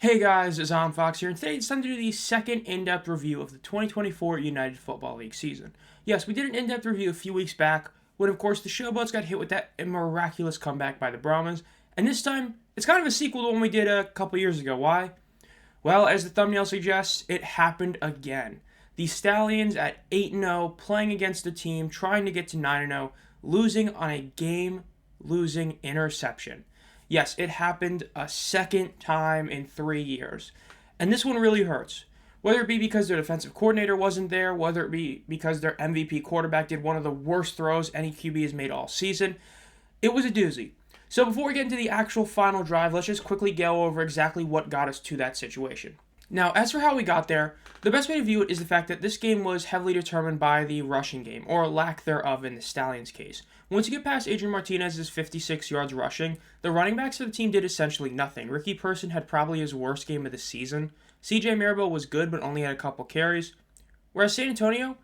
Hey guys, it's Fox here, and today it's time to do the second in-depth review of the 2024 United Football League season. Yes, we did an in-depth review a few weeks back, when of course the Showboats got hit with that miraculous comeback by the Brahmas, and this time, it's kind of a sequel to one we did a couple years ago. Why? Well, as the thumbnail suggests, it happened again. The Stallions at 8-0, playing against a team trying to get to 9-0, losing on a game-losing interception. Yes, it happened a second time in 3 years. And this one really hurts. Whether it be because their defensive coordinator wasn't there, whether it be because their MVP quarterback did one of the worst throws any QB has made all season, it was a doozy. So before we get into the actual final drive, let's just quickly go over exactly what got us to that situation. Now, as for how we got there, the best way to view it is the fact that this game was heavily determined by the rushing game, or lack thereof in the Stallions' case. Once you get past Adrian Martinez's 56 yards rushing, the running backs of the team did essentially nothing. Ricky Person had probably his worst game of the season. CJ Marable was good, but only had a couple carries. Whereas San Antonio,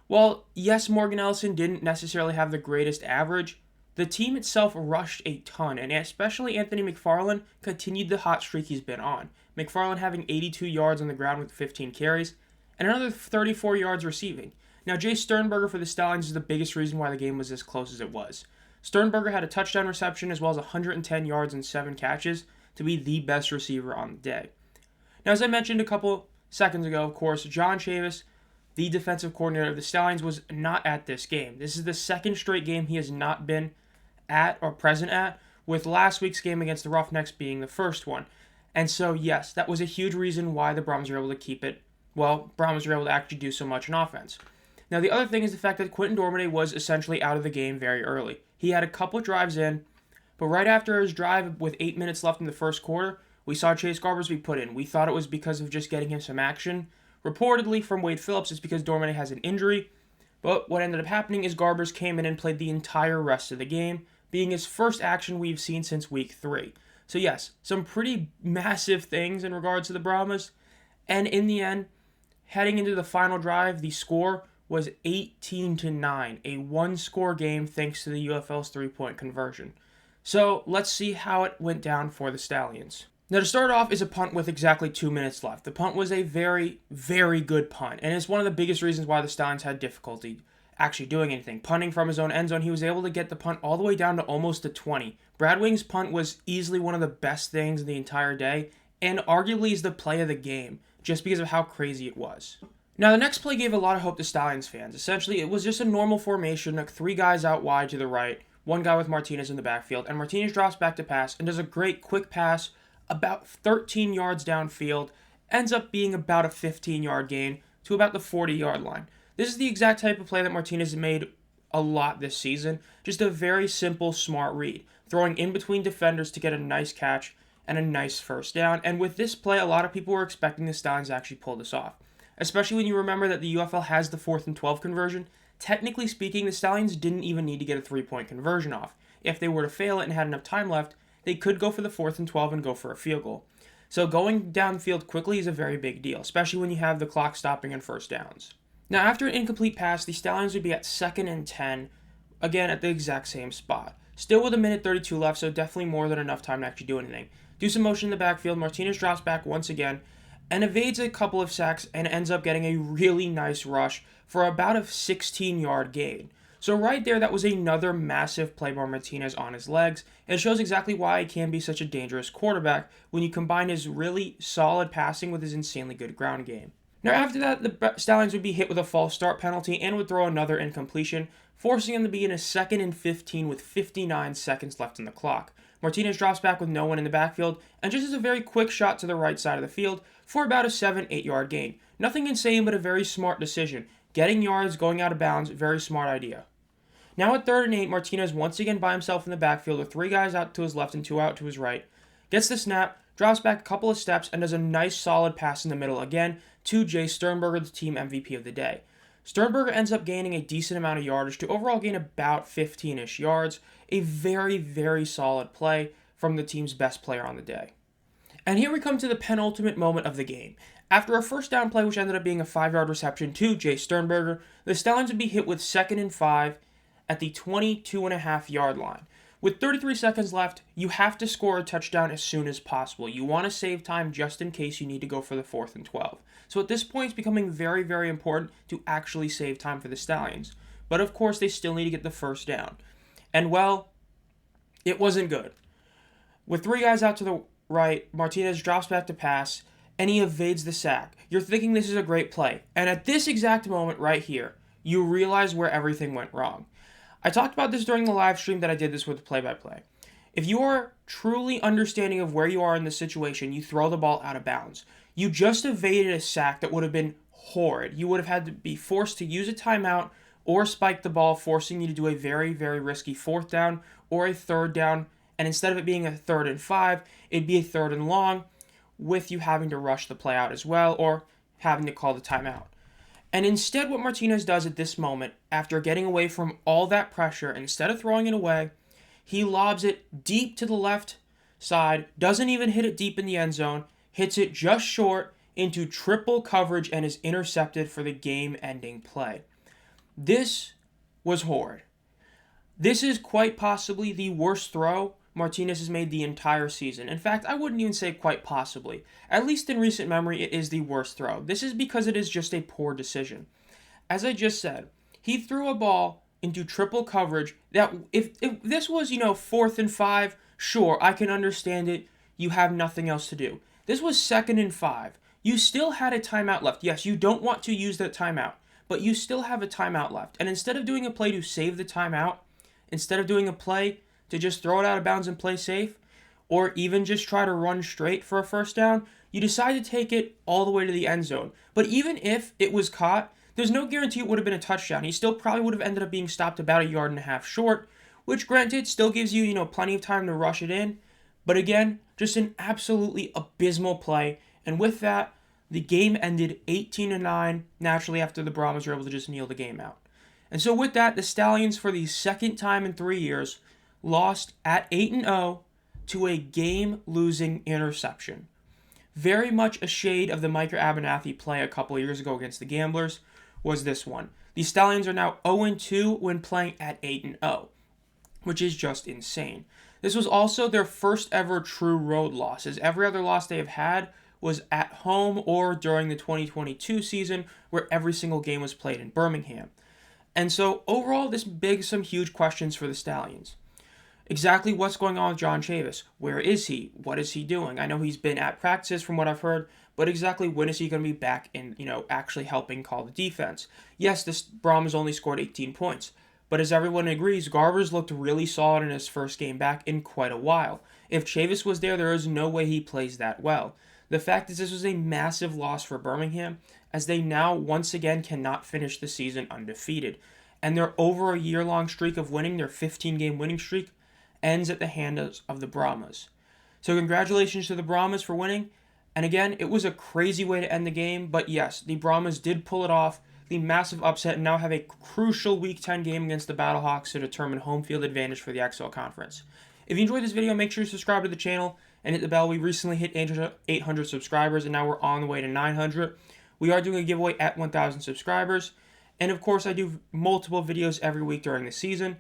well, yes, Morgan Ellison didn't necessarily have the greatest average. The team itself rushed a ton, and especially Anthony McFarland continued the hot streak he's been on. McFarland having 82 yards on the ground with 15 carries, and another 34 yards receiving. Now, Jay Sternberger for the Stallions is the biggest reason why the game was as close as it was. Sternberger had a touchdown reception as well as 110 yards and 7 catches to be the best receiver on the day. Now, as I mentioned a couple seconds ago, of course, John Chavis, the defensive coordinator of the Stallions, was not at this game. This is the second straight game he has not been at or present at, with last week's game against the Roughnecks being the first one. And so, yes, that was a huge reason why the Brahmas were able to keep it. Well, Brahmas were able to actually do so much in offense. Now, the other thing is the fact that Quinton Dormady was essentially out of the game very early. He had a couple drives in, but right after his drive with 8 minutes left in the first quarter, we saw Chase Garbers be put in. We thought it was because of just getting him some action. Reportedly from Wade Phillips, it's because Dormady has an injury, but what ended up happening is Garbers came in and played the entire rest of the game, being his first action we've seen since week 3. So yes, some pretty massive things in regards to the Brahmas. And in the end, heading into the final drive, the score was 18-9, a one-score game thanks to the UFL's three-point conversion. So let's see how it went down for the Stallions. Now, to start off is a punt with exactly 2 minutes left. The punt was a very, very good punt, and it's one of the biggest reasons why the Stallions had difficulty actually doing anything. Punting from his own end zone, he was able to get the punt all the way down to almost the 20. Brad Wing's punt was easily one of the best things in the entire day, and arguably is the play of the game, just because of how crazy it was. Now, the next play gave a lot of hope to Stallions fans. Essentially, it was just a normal formation, like 3 guys out wide to the right, 1 guy with Martinez in the backfield, and Martinez drops back to pass and does a great quick pass about 13 yards downfield, ends up being about a 15-yard gain to about the 40-yard line. This is the exact type of play that Martinez made a lot this season. Just a very simple, smart read. Throwing in between defenders to get a nice catch and a nice first down. And with this play, a lot of people were expecting the Stallions to actually pull this off. Especially when you remember that the UFL has the 4th and 12 conversion. Technically speaking, the Stallions didn't even need to get a 3-point conversion off. If they were to fail it and had enough time left, they could go for the 4th and 12 and go for a field goal. So going downfield quickly is a very big deal, especially when you have the clock stopping on first downs. Now, after an incomplete pass, the Stallions would be at 2nd and 10, again at the exact same spot. Still with a minute 32 left, so definitely more than enough time to actually do anything. Do some motion in the backfield, Martinez drops back once again, and evades a couple of sacks, and ends up getting a really nice rush for about a 16-yard gain. So right there, that was another massive play by Martinez on his legs, and it shows exactly why he can be such a dangerous quarterback when you combine his really solid passing with his insanely good ground game. Now, after that, the Stallions would be hit with a false start penalty and would throw another incompletion, forcing them to be in a 2nd and 15 with 59 seconds left on the clock. Martinez drops back with no one in the backfield and just has a very quick shot to the right side of the field for about a 7-8 yard gain. Nothing insane, but a very smart decision. Getting yards, going out of bounds, very smart idea. Now at 3rd and 8, Martinez once again by himself in the backfield with 3 guys out to his left and 2 out to his right. Gets the snap, drops back a couple of steps, and does a nice solid pass in the middle again to Jay Sternberger, the team MVP of the day. Sternberger ends up gaining a decent amount of yardage to overall gain about 15-ish yards. A very, very solid play from the team's best player on the day. And here we come to the penultimate moment of the game. After a first down play, which ended up being a 5-yard reception to Jay Sternberger, the Stallions would be hit with 2nd and 5 at the 22.5-yard line. With 33 seconds left, you have to score a touchdown as soon as possible. You want to save time just in case you need to go for the 4th and 12. So at this point, it's becoming very, very important to actually save time for the Stallions. But of course, they still need to get the first down. And well, it wasn't good. With 3 guys out to the right, Martinez drops back to pass, and he evades the sack. You're thinking this is a great play. And at this exact moment right here, you realize where everything went wrong. I talked about this during the live stream that I did this with play-by-play. If you are truly understanding of where you are in the situation, you throw the ball out of bounds. You just evaded a sack that would have been horrid. You would have had to be forced to use a timeout or spike the ball, forcing you to do a very, very risky 4th down or a 3rd down. And instead of it being a 3rd and 5, it'd be a 3rd and long, with you having to rush the play out as well or having to call the timeout. And instead, what Martinez does at this moment, after getting away from all that pressure, instead of throwing it away, he lobs it deep to the left side, doesn't even hit it deep in the end zone, hits it just short into triple coverage and is intercepted for the game-ending play. This was horrid. This is quite possibly the worst throw Martinez has made the entire season. In fact, I wouldn't even say quite possibly. At least in recent memory, it is the worst throw. This is because it is just a poor decision. As I just said, he threw a ball into triple coverage that if this was, 4th and 5, sure, I can understand it. You have nothing else to do. This was 2nd and 5. You still had a timeout left. Yes, you don't want to use that timeout, but you still have a timeout left. And instead of doing a play to save the timeout, instead of doing a play to just throw it out of bounds and play safe, or even just try to run straight for a 1st down, you decide to take it all the way to the end zone. But even if it was caught, there's no guarantee it would have been a touchdown. He still probably would have ended up being stopped about 1.5 yards short, which granted still gives you, plenty of time to rush it in. But again, just an absolutely abysmal play. And with that, the game ended 18-9, naturally after the Brahmas were able to just kneel the game out. And so with that, the Stallions, for the 2nd time in 3 years, lost at 8-0 to a game-losing interception. Very much a shade of the Micah Abernathy play a couple of years ago against the Gamblers was this one. The Stallions are now 0-2 when playing at 8-0, which is just insane. This was also their first ever true road loss, as every other loss they have had was at home or during the 2022 season, where every single game was played in Birmingham. And so overall, this begs some huge questions for the Stallions. Exactly what's going on with John Chavis? Where is he? What is he doing? I know he's been at practices from what I've heard, but exactly when is he going to be back in, actually helping call the defense? Yes, this Brahmas only scored 18 points, but as everyone agrees, Garber's looked really solid in his first game back in quite a while. If Chavis was there is no way he plays that well. The fact is, this was a massive loss for Birmingham, as they now once again cannot finish the season undefeated. And their over a year-long streak of winning, their 15-game winning streak, ends at the hands of the Brahmas. So congratulations to the Brahmas for winning. And again, it was a crazy way to end the game, but yes, the Brahmas did pull it off, the massive upset, and now have a crucial Week 10 game against the Battlehawks to determine home field advantage for the XL Conference. If you enjoyed this video, make sure you subscribe to the channel and hit the bell. We recently hit 800 subscribers, and now we're on the way to 900. We are doing a giveaway at 1,000 subscribers. And of course, I do multiple videos every week during the season.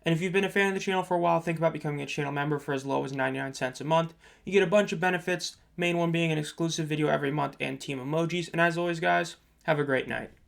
And if you've been a fan of the channel for a while, think about becoming a channel member for as low as 99 cents a month. You get a bunch of benefits, main one being an exclusive video every month and team emojis. And as always, guys, have a great night.